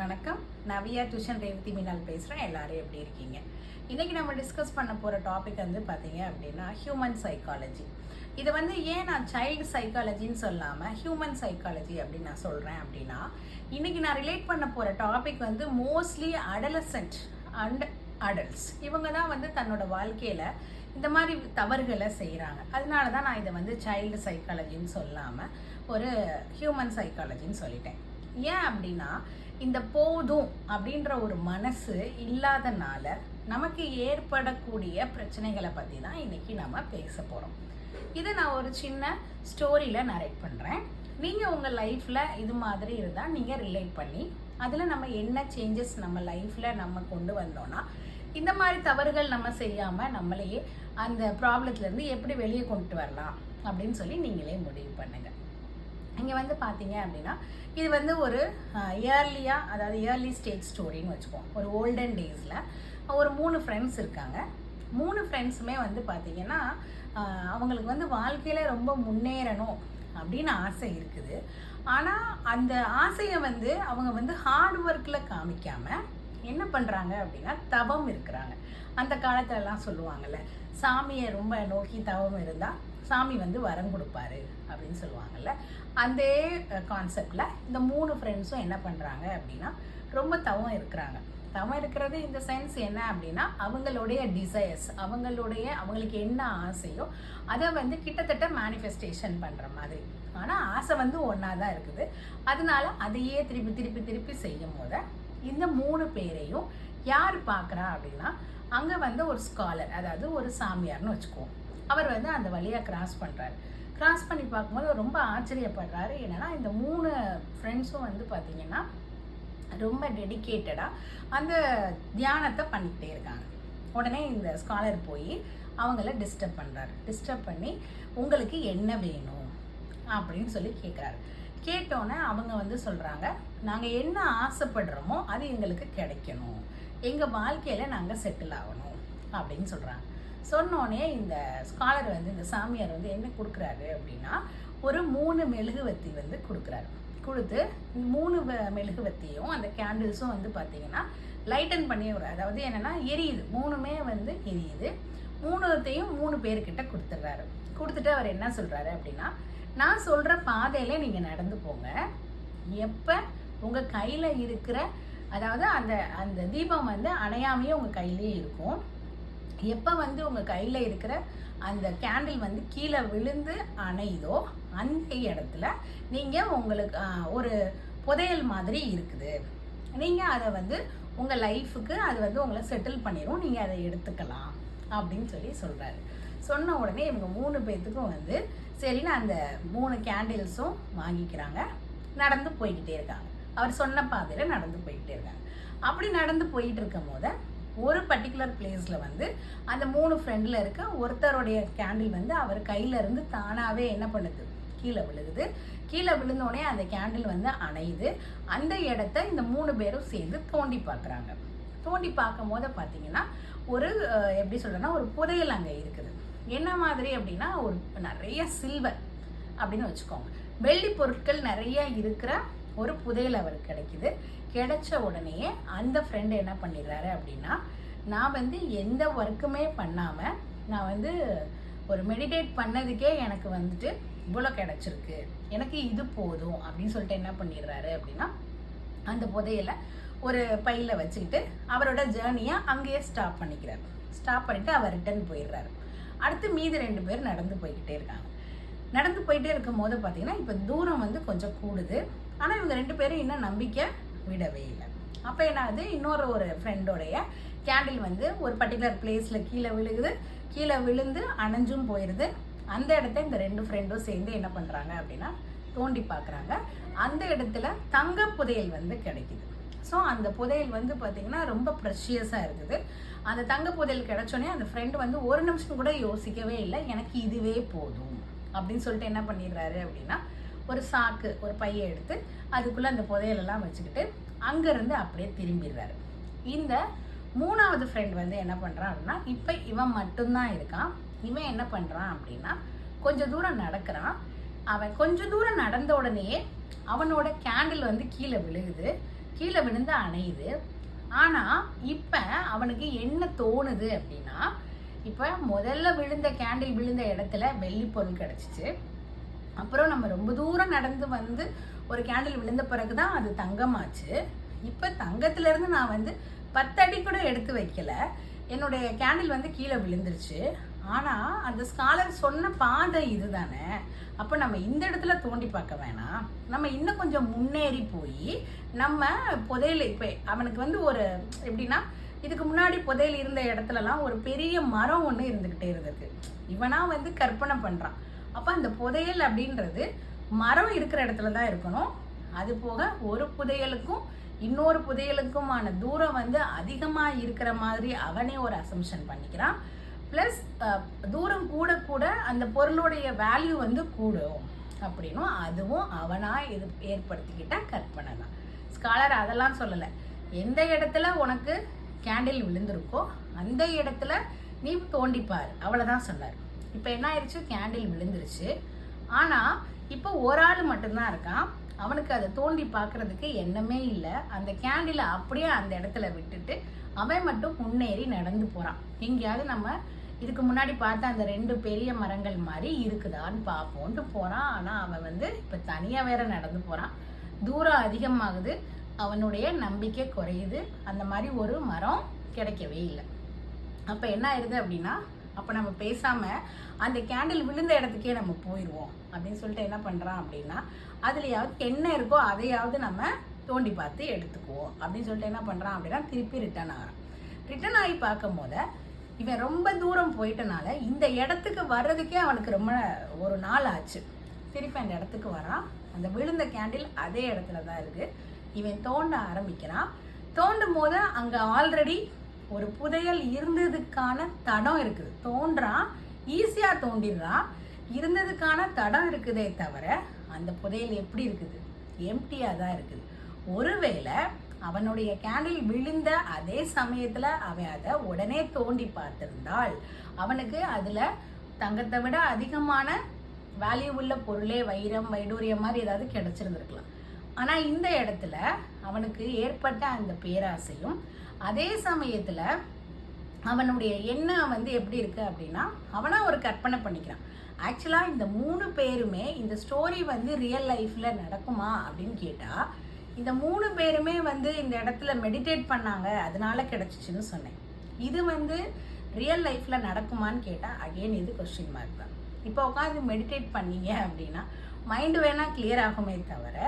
வணக்கம். நவியா டியூஷன் ரேவதி மீனால் பேசுகிறேன். எல்லாரும் எப்படி இருக்கீங்க? இன்றைக்கி நம்ம டிஸ்கஸ் பண்ண போகிற டாபிக் வந்து பார்த்தீங்க அப்படின்னா ஹியூமன் சைக்காலஜி. இது வந்து ஏன் நான் சைல்டு சைக்காலஜின்னு சொல்லாமல் ஹியூமன் சைக்காலஜி அப்படின்னு நான் சொல்கிறேன் அப்படின்னா, இன்றைக்கி நான் ரிலேட் பண்ண போகிற டாபிக் வந்து மோஸ்ட்லி அடலசன்ட் அண்ட் அடல்ட்ஸ். இவங்க தான் வந்து தன்னோட வாழ்க்கையில் இந்த மாதிரி தவறுகளை செய்கிறாங்க. அதனால தான் நான் இதை வந்து சைல்டு சைக்காலஜின்னு சொல்லாமல் ஒரு ஹியூமன் சைக்காலஜின்னு சொல்லிட்டேன். ஏன் அப்படின்னா, இந்த போதும் அப்படின்ற ஒரு மனசு இல்லாதனால நமக்கு ஏற்படக்கூடிய பிரச்சனைகளை பற்றி தான் இன்றைக்கி நம்ம பேச போகிறோம். இதை நான் ஒரு சின்ன ஸ்டோரியில் நரேட் பண்ணுறேன். நீங்கள் உங்கள் லைஃப்பில் இது மாதிரி இருந்தால் நீங்கள் ரிலேட் பண்ணி அதில் நம்ம என்ன சேஞ்சஸ் நம்ம லைஃப்பில் நம்ம கொண்டு வந்தோன்னா இந்த மாதிரி தவறுகள் நம்ம செய்யாமல் நம்மளையே அந்த ப்ராப்ளத்துலேருந்து எப்படி வெளியே கொண்டு வரலாம் அப்படின்னு சொல்லி நீங்களே முடிவு பண்ணுங்கள். இங்கே வந்து பார்த்தீங்க அப்படின்னா, இது வந்து ஒரு ஏர்லி ஸ்டேஜ் ஸ்டோரின்னு வச்சுப்போம். ஒரு ஓல்டன் டேஸில் ஒரு 3 ஃப்ரெண்ட்ஸ் இருக்காங்க. 3 ஃப்ரெண்ட்ஸுமே வந்து பார்த்திங்கன்னா அவங்களுக்கு வந்து வாழ்க்கையில் ரொம்ப முன்னேறணும் அப்படின்னு ஆசை இருக்குது. ஆனால் அந்த ஆசையை வந்து அவங்க வந்து ஹார்ட் ஒர்க்கில் காமிக்காமல் என்ன பண்ணுறாங்க அப்படின்னா தவம் இருக்கிறாங்க. அந்த காலத்துலலாம் சொல்லுவாங்கள்ல, சாமியை ரொம்ப நோக்கி தவம் இருந்தால் சாமி வந்து வரம் கொடுப்பாரு அப்படின்னு சொல்லுவாங்கள்ல. அந்த கான்செப்டில் இந்த 3 ஃப்ரெண்ட்ஸும் என்ன பண்ணுறாங்க அப்படின்னா ரொம்ப தவம் இருக்கிறாங்க. தவம் இருக்கிறது இந்த சென்ஸ் என்ன அப்படின்னா, அவங்களுடைய டிசைர்ஸ், அவங்களுக்கு என்ன ஆசையோ அதை வந்து கிட்டத்தட்ட மேனிஃபெஸ்டேஷன் பண்ணுற மாதிரி. ஆனால் ஆசை வந்து ஒன்றா தான் இருக்குது. அதனால அதையே திருப்பி செய்யும் போது இந்த 3 பேரையும் யார் பார்க்குறா அப்படின்னா, அங்கே வந்து ஒரு ஸ்காலர், அதாவது ஒரு சாமியார்னு வச்சுக்குவோம். அவர் வந்து அந்த வழியாக கிராஸ் பண்ணுறாரு. கிராஸ் பண்ணி பார்க்கும்போது ரொம்ப ஆச்சரியப்படுறாரு. என்னென்னா, இந்த 3 ஃப்ரெண்ட்ஸும் வந்து பார்த்திங்கன்னா ரொம்ப டெடிக்கேட்டடாக அந்த தியானத்தை பண்ணிக்கிட்டே இருக்காங்க. உடனே இந்த ஸ்காலர் போய் அவங்கள டிஸ்டர்ப் பண்ணி உங்களுக்கு என்ன வேணும் அப்படின்னு சொல்லி கேட்குறாரு. கேட்டோன்னே அவங்க வந்து சொல்கிறாங்க, நாங்கள் என்ன ஆசைப்படுறோமோ அது எங்களுக்கு கிடைக்கணும், எங்கள் வாழ்க்கையில் நாங்கள் செட்டில் ஆகணும் அப்படின்னு சொல்கிறாங்க. சொன்னோடனே இந்த ஸ்காலர் வந்து, இந்த சாமியார் வந்து என்ன கொடுக்குறாரு அப்படின்னா, ஒரு 3 மெழுகுவத்தி வந்து கொடுக்குறாரு. கொடுத்து 3 மெழுகுவத்தியும் அந்த கேண்டில்ஸும் வந்து பார்த்திங்கன்னா லைட்டன் பண்ணி, அதாவது என்னென்னா எரியுது, 3மே வந்து எரியுது. 3த்தையும் 3 பேர்கிட்ட கொடுத்துட்றாரு. கொடுத்துட்டு அவர் என்ன சொல்கிறாரு அப்படின்னா, நான் சொல்கிற பாதையில நீங்கள் நடந்து போங்க. எப்போ உங்கள் கையில் இருக்கிற, அதாவது அந்த அந்த தீபம் வந்து அணையாமையே உங்கள் கையிலே இருக்கும். எப்போ வந்து உங்கள் கையில் இருக்கிற அந்த கேண்டில் வந்து கீழே விழுந்து அணையுதோ அந்த இடத்துல நீங்கள் உங்களுக்கு ஒரு புதையல் மாதிரி இருக்குது, நீங்கள் அதை வந்து உங்கள் லைஃபுக்கு அது வந்து உங்களை செட்டில் பண்ணிடும், நீங்கள் அதை எடுத்துக்கலாம் அப்படின்னு சொல்லி சொல்கிறாரு. சொன்ன உடனே இவங்க 3 பேர்த்துக்கும் வந்து சரின்னு அந்த 3 கேண்டில்ஸும் வாங்கிக்கிறாங்க. நடந்து போய்கிட்டே இருக்காங்க. அவர் சொன்ன பாதையில் நடந்து போய்கிட்டே இருக்காங்க. அப்படி நடந்து போயிட்டு இருக்கும் போது ஒரு பர்டிகுலர் பிளேஸில் வந்து அந்த 3 ஃப்ரெண்டில் இருக்க ஒருத்தருடைய கேண்டில் வந்து அவர் கையிலேருந்து தானாகவே என்ன பண்ணுது, கீழே விழுகுது. கீழே விழுந்தோடனே அந்த கேண்டில் வந்து அணையுது. அந்த இடத்த இந்த 3 பேரும் சேர்ந்து தோண்டி பார்க்குறாங்க. தோண்டி பார்க்கும் போது பார்த்தீங்கன்னா ஒரு எப்படி சொல்கிறேன்னா ஒரு புதையல் அங்கே இருக்குது. என்ன மாதிரி அப்படின்னா, ஒரு நிறைய சில்வர் அப்படின்னு வச்சுக்கோங்க, வெள்ளி பொருட்கள் நிறைய இருக்கிற ஒரு புதையல் அவருக்கு கிடைக்குது. கிடைச்ச உடனே அந்த ஃப்ரெண்டு என்ன பண்ணிடுறாரு அப்படின்னா, நான் வந்து எந்த ஒர்க்குமே பண்ணாமல் நான் வந்து ஒரு மெடிடேட் பண்ணதுக்கே எனக்கு வந்துட்டு இவ்வளோ கிடச்சிருக்கு, எனக்கு இது போதும் அப்படின்னு சொல்லிட்டு என்ன பண்ணிடுறாரு அப்படின்னா, அந்த புதையலை ஒரு பையில் வச்சுக்கிட்டு அவரோட ஜேர்னியை அங்கேயே ஸ்டாப் பண்ணிக்கிறார். ஸ்டாப் பண்ணிவிட்டு அவர் ரிட்டர்ன் போயிடுறாரு. அடுத்து மீதி 2 பேர் நடந்து போய்கிட்டே இருக்காங்க. நடந்து போயிட்டே இருக்கும் போது பார்த்தீங்கன்னா இப்போ தூரம் வந்து கொஞ்சம் கூடுது. ஆனால் இவங்க 2 பேரும் இன்னும் நம்பிக்கை விடவே இல்லை. அப்போ என்னாவது, ஒரு ஃப்ரெண்டோடைய கேண்டில் வந்து ஒரு பர்டிகுலர் பிளேஸில் கீழே விழுகுது. கீழே விழுந்து அணைஞ்சும் போயிடுது. அந்த இடத்த இந்த 2 ஃப்ரெண்டும் சேர்ந்து என்ன பண்ணுறாங்க அப்படின்னா தோண்டி பார்க்குறாங்க. அந்த இடத்துல தங்க புதையல் வந்து கிடைக்குது. ஸோ அந்த புதையல் வந்து பார்த்திங்கன்னா ரொம்ப ப்ரெஷியஸாக இருக்குது. அந்த தங்க புதையல் கிடைச்சோன்னே அந்த ஃப்ரெண்டு வந்து ஒரு நிமிஷம் கூட யோசிக்கவே இல்லை, எனக்கு இதுவே போதும் அப்படின்னு சொல்லிட்டு என்ன பண்ணிடுறாரு அப்படின்னா, ஒரு பையை எடுத்து அதுக்குள்ளே அந்த புதையலெல்லாம் வச்சுக்கிட்டு அங்கேருந்து அப்படியே திரும்பிடுறாரு. இந்த 3வது ஃப்ரெண்ட் வந்து என்ன பண்ணுறான் அப்படின்னா, இப்போ இவன் மட்டும்தான் இருக்கான். இவன் என்ன பண்ணுறான் அப்படின்னா, கொஞ்சம் தூரம் நடக்கிறான். அவன் கொஞ்சம் தூரம் நடந்த உடனே அவனோட கேண்டில் வந்து கீழே விழுகுது. கீழே விழுந்து அணையுது. ஆனால் இப்போ அவனுக்கு என்ன தோணுது அப்படின்னா, இப்போ முதல்ல விழுந்த கேண்டில் விழுந்த இடத்துல வெள்ளி பொருள் கிடச்சிச்சு. அப்புறம் நம்ம ரொம்ப தூரம் நடந்து வந்து ஒரு கேண்டில் விழுந்த பிறகு தான் அது தங்கமாச்சு. இப்போ தங்கத்திலேருந்து நான் வந்து 10 அடி கூட எடுத்து வைக்கல, என்னுடைய கேண்டில் வந்து கீழே விழுந்துருச்சு. ஆனால் அந்த ஸ்காலர் சொன்ன பாதை இது தானே, அப்போ நம்ம இந்த இடத்துல தோண்டி பார்க்க வேணாம், நம்ம இன்னும் கொஞ்சம் முன்னேறி போய் நம்ம புதையல் இப்போ அவனுக்கு வந்து ஒரு எப்படின்னா, இதுக்கு முன்னாடி புதையல் இருந்த இடத்துலலாம் ஒரு பெரிய மரம் ஒன்று இருந்துக்கிட்டே இருந்திருக்கு. இவனா வந்து கற்பனை பண்ணுறான். அப்போ அந்த புதையல் அப்படின்றது மரம் இருக்கிற இடத்துல தான் இருக்கணும். அது போக ஒரு புதையலுக்கும் இன்னொரு புதையலுக்குமான தூரம் வந்து அதிகமாக இருக்கிற மாதிரி அவனே ஒரு அசம்ஷன் பண்ணிக்கிறான். ப்ளஸ் தூரம் கூட கூட அந்த பொருளுடைய வேல்யூ வந்து கூடும் அப்படின்னும் அதுவும் அவனாக ஏற்படுத்திக்கிட்ட கற்பனை தான். ஸ்காலர் அதெல்லாம் சொல்லலை. எந்த இடத்துல உனக்கு கேண்டில் விழுந்திருக்கோ அந்த இடத்துல நீ தோண்டிப்பார், அவ்வளோதான் சொன்னார். இப்போ என்ன ஆயிடுச்சு, கேண்டில் விழுந்துருச்சு. ஆனால் இப்போ ஒரு ஆள் மட்டும்தான் இருக்கான். அவனுக்கு அதை தோண்டி பார்க்கறதுக்கு எண்ணமே இல்லை. அந்த கேண்டிலை அப்படியே அந்த இடத்துல விட்டுட்டு அவன் மட்டும் முன்னேறி நடந்து போகிறான். எங்கேயாவது நம்ம இதுக்கு முன்னாடி பார்த்த அந்த 2 பெரிய மரங்கள் மாதிரி இருக்குதான்னு பார்ப்போன்ட்டு போகிறான். ஆனால் அவன் வந்து இப்போ தனியாக வேற நடந்து போகிறான். தூரம் அதிகமாகுது, அவனுடைய நம்பிக்கை குறையுது. அந்த மாதிரி ஒரு மரம் கிடைக்கவே இல்லை. அப்போ என்ன ஆயிடுது அப்படின்னா, அப்போ நம்ம பேசாமல் அந்த கேண்டில் விழுந்த இடத்துக்கே நம்ம போயிடுவோம் அப்படின்னு சொல்லிட்டு என்ன பண்ணுறான் அப்படின்னா, அதுலையாவது என்ன இருக்கோ அதையாவது நம்ம தோண்டி பார்த்து எடுத்துக்குவோம் அப்படின்னு சொல்லிட்டு என்ன பண்ணுறான் அப்படின்னா திருப்பி ரிட்டர்ன் ஆகிறான். ரிட்டர்ன் ஆகி பார்க்கும் போது இவன் ரொம்ப தூரம் போயிட்டனால இந்த இடத்துக்கு வர்றதுக்கே அவனுக்கு ரொம்ப ஒரு நாள் ஆச்சு. திருப்பி அந்த இடத்துக்கு வரான். அந்த விழுந்த கேண்டில் அதே இடத்துல தான் இருக்குது. இவன் தோண்ட ஆரம்பிக்கிறான். தோண்டும் போது அங்கே ஆல்ரெடி ஒரு புதையல் இருந்ததுக்கான தடம் இருக்குது. தோன்றான், ஈஸியாக தோண்டிடுறான். இருந்ததுக்கான தடம் இருக்குதே தவிர அந்த புதையல் எப்படி இருக்குது, எம்டியாக தான் இருக்குது. ஒருவேளை அவனுடைய கேண்டில் விழுந்த அதே சமயத்தில் அவன் அதை உடனே தோண்டி பார்த்திருந்தால் அவனுக்கு அதில் தங்கத்தை விட அதிகமான வேல்யூ உள்ள பொருளே வைரம் வைடூரியம் மாதிரி ஏதாவது கிடைச்சிருந்துருக்கலாம். ஆனால் இந்த இடத்துல அவனுக்கு ஏற்பட்ட அந்த பேராசையும் அதே சமயத்தில் அவனுடைய எண்ணம் வந்து எப்படி இருக்கு அப்படின்னா, அவனா ஒரு கற்பனை பண்ணிக்கிறான். ஆக்சுவலாக இந்த 3 பேருமே இந்த ஸ்டோரி வந்து ரியல் லைஃப்பில் நடக்குமா அப்படின்னு கேட்டால், இந்த 3 பேருமே வந்து இந்த இடத்துல மெடிடேட் பண்ணாங்க அதனால கிடைச்சிச்சுன்னு சொன்னேன். இது வந்து ரியல் லைஃப்பில் நடக்குமான்னு கேட்டால் அகெயின் இது கொஸ்டின் மார்க் தான். இப்போ உட்காந்து மெடிடேட் பண்ணீங்க அப்படின்னா மைண்டு வேணால் கிளியர் ஆகுமே தவிர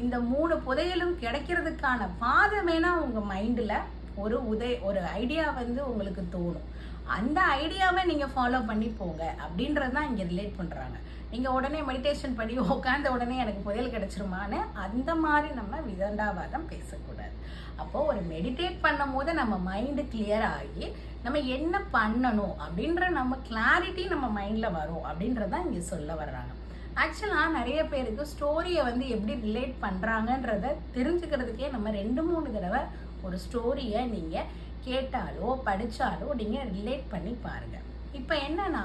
இந்த 3 புதையலும் கிடைக்கிறதுக்கான பாதை வேணால் உங்கள் மைண்டில் ஒரு ஐடியா வந்து உங்களுக்கு தோணும். அந்த ஐடியாவை நீங்கள் ஃபாலோ பண்ணி போங்க அப்படின்றது தான் இங்கே ரிலேட் பண்ணுறாங்க. நீங்கள் உடனே மெடிடேஷன் பண்ணி உட்காந்த உடனே எனக்கு புதையல் கிடைச்சிருமான்னு அந்த மாதிரி நம்ம விதண்டாவாதம் பேசக்கூடாது. அப்போது ஒரு மெடிடேட் பண்ணும் போது நம்ம மைண்டு கிளியர் ஆகி நம்ம என்ன பண்ணணும் அப்படின்ற நம்ம கிளாரிட்டி நம்ம மைண்டில் வரும் அப்படின்றதான் இங்கே சொல்ல வர்றாங்க. ஆக்சுவலாக நிறைய பேருக்கு ஸ்டோரியை வந்து எப்படி ரிலேட் பண்ணுறாங்கன்றத தெரிஞ்சுக்கிறதுக்கே நம்ம 2-3 தடவை ஒரு ஸ்டோரியை நீங்கள் கேட்டாலோ படித்தாலோ நீங்கள் ரிலேட் பண்ணி பாருங்கள். இப்போ என்னன்னா,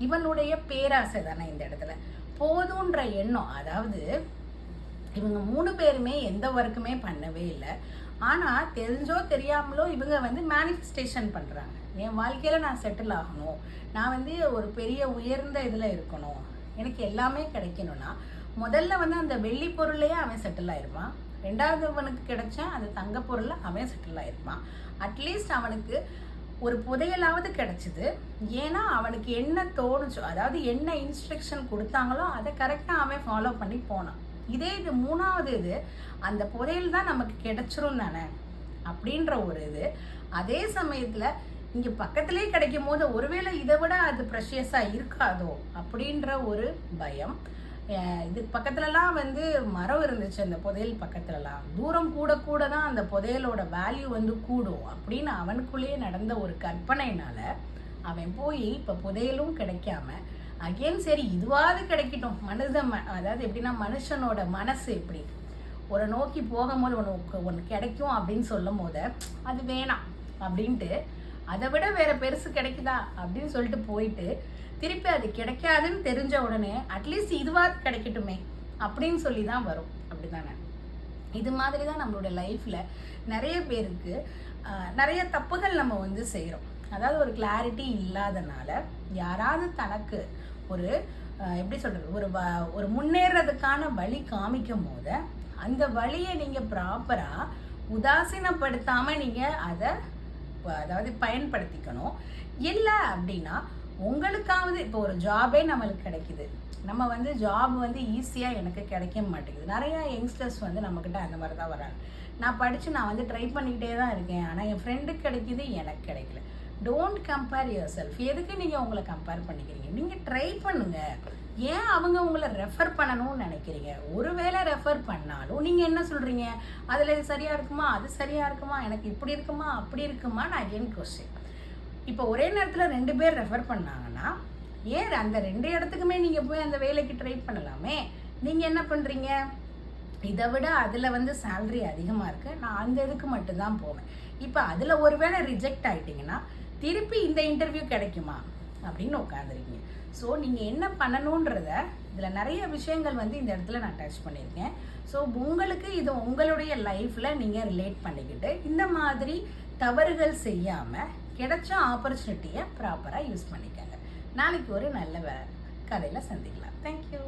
இவனுடைய பேராசை தானே இந்த இடத்துல போதுன்ற எண்ணம். அதாவது இவங்க 3 பேருமே எந்த ஒர்க்குமே பண்ணவே இல்லை. ஆனால் தெரிஞ்சோ தெரியாமலோ இவங்க வந்து மேனிஃபெஸ்டேஷன் பண்ணுறாங்க. என் வாழ்க்கையில் நான் செட்டில் ஆகணும், நான் வந்து ஒரு பெரிய உயர்ந்த இதில் இருக்கணும், எனக்கு எல்லாமே கிடைக்கணும்னா முதல்ல வந்து அந்த வெள்ளி பொருளையே அவன் செட்டில் ஆயிருப்பான். 2வது அவனுக்கு கிடைச்ச அந்த தங்க பொருளை அவன் செட்டில் ஆயிருப்பான். அட்லீஸ்ட் அவனுக்கு ஒரு புதையலாவது கிடைச்சிது. ஏன்னா அவனுக்கு என்ன தோணுச்சோ, அதாவது என்ன இன்ஸ்ட்ரக்ஷன் கொடுத்தாங்களோ அதை கரெக்டாக அவன் ஃபாலோ பண்ணி போனான். இதே இது 3வது இது அந்த புதையல் தான் நமக்கு கிடைச்சிரும் தானே அப்படின்ற ஒரு இது. அதே சமயத்தில் இங்கே பக்கத்துலேயே கிடைக்கும் போது ஒருவேளை இதை விட அது ப்ரெஷியஸாக இருக்காதோ அப்படின்ற ஒரு பயம். இது பக்கத்துலலாம் வந்து மரம் இருந்துச்சு, அந்த புதையல் பக்கத்துலலாம் தூரம் கூட கூட தான் அந்த புதையலோட வேல்யூ வந்து கூடும் அப்படின்னு அவனுக்குள்ளேயே நடந்த ஒரு கற்பனைனால அவன் போய் இப்போ புதையலும் கிடைக்காம அகெயின் சரி இதுவாவது கிடைக்கட்டும். அதாவது எப்படின்னா மனுஷனோட மனசு எப்படி ஒரு நோக்கி போகும்போது ஒன்று கிடைக்கும் அப்படின்னு சொல்லும் போது அது வேணாம் அப்படின்ட்டு அதை விட வேற பெருசு கிடைக்குதா அப்படின்னு சொல்லிட்டு போயிட்டு திருப்பி அது கிடைக்காதுன்னு தெரிஞ்ச உடனே அட்லீஸ்ட் இதுவாது கிடைக்கட்டுமே அப்படின்னு சொல்லி தான் வரும். அப்படிதானே? இது மாதிரி தான் நம்மளோட லைஃப்பில் நிறைய பேருக்கு நிறைய தப்புகள் நம்ம வந்து செய்கிறோம். அதாவது ஒரு கிளாரிட்டி இல்லாதனால யாராவது தனக்கு ஒரு எப்படி சொல்கிறது ஒரு முன்னேறதுக்கான வழி காமிக்கும் போது அந்த வழியை நீங்கள் ப்ராப்பராக உதாசீனப்படுத்தாமல் நீங்கள் அதை அதாவது பயன்படுத்திக்கணும். இல்லை அப்படின்னா உங்களுக்காவது இப்போ ஒரு ஜாபே நம்மளுக்கு கிடைக்குது, நம்ம வந்து ஜாப் வந்து ஈஸியாக எனக்கு கிடைக்க மாட்டேங்குது. நிறையா யங்ஸ்டர்ஸ் வந்து நம்மக்கிட்ட அந்த மாதிரி தான் வராங்க. நான் படித்து நான் வந்து ட்ரை பண்ணிக்கிட்டே தான் இருக்கேன், ஆனால் என் ஃப்ரெண்டுக்கு கிடைக்கிது, எனக்கு கிடைக்கல. Don't compare your self. எதுக்கு நீங்கள் உங்களை கம்பேர் பண்ணிக்கிறீங்க? நீங்கள் ட்ரை பண்ணுங்கள். ஏன் அவங்க உங்களை ரெஃபர் பண்ணணும்னு நினைக்கிறீங்க? ஒருவேளை ரெஃபர் பண்ணாலும் நீங்கள் என்ன சொல்கிறீங்க, அதில் இது சரியாக இருக்குமா, அது சரியாக இருக்குமா, எனக்கு இப்படி இருக்குமா அப்படி இருக்குமா? நான் அகெயின் கொஸ்டின். இப்போ ஒரே நேரத்தில் 2 பேர் ரெஃபர் பண்ணாங்கன்னா ஏன் அந்த 2 இடத்துக்குமே நீங்கள் போய் அந்த வேலைக்கு ட்ரை பண்ணலாமே? நீங்கள் என்ன பண்ணுறீங்க, இதை விட அதில் வந்து சேலரி அதிகமாக இருக்குது, நான் அந்த இதுக்கு மட்டும்தான் போவேன். இப்போ அதில் ஒருவேளை ரிஜெக்ட் ஆகிட்டிங்கன்னா திருப்பி இந்த இன்டர்வியூ கிடைக்குமா அப்படின்னு உட்காந்துருக்கீங்க. ஸோ நீங்கள் என்ன பண்ணணுன்றத இதில் நிறைய விஷயங்கள் வந்து இந்த இடத்துல நான் டச் பண்ணியிருக்கேன். ஸோ உங்களுக்கு இது உங்களுடைய லைஃப்பில் நீங்கள் ரிலேட் பண்ணிக்கிட்டு இந்த மாதிரி தவறுகள் செய்யாமல் கிடைச்ச ஆப்பர்ச்சுனிட்டியை ப்ராப்பராக யூஸ் பண்ணிக்கோங்க. நாளைக்கு ஒரு நல்ல கதையில் சந்திக்கலாம். தேங்க்யூ.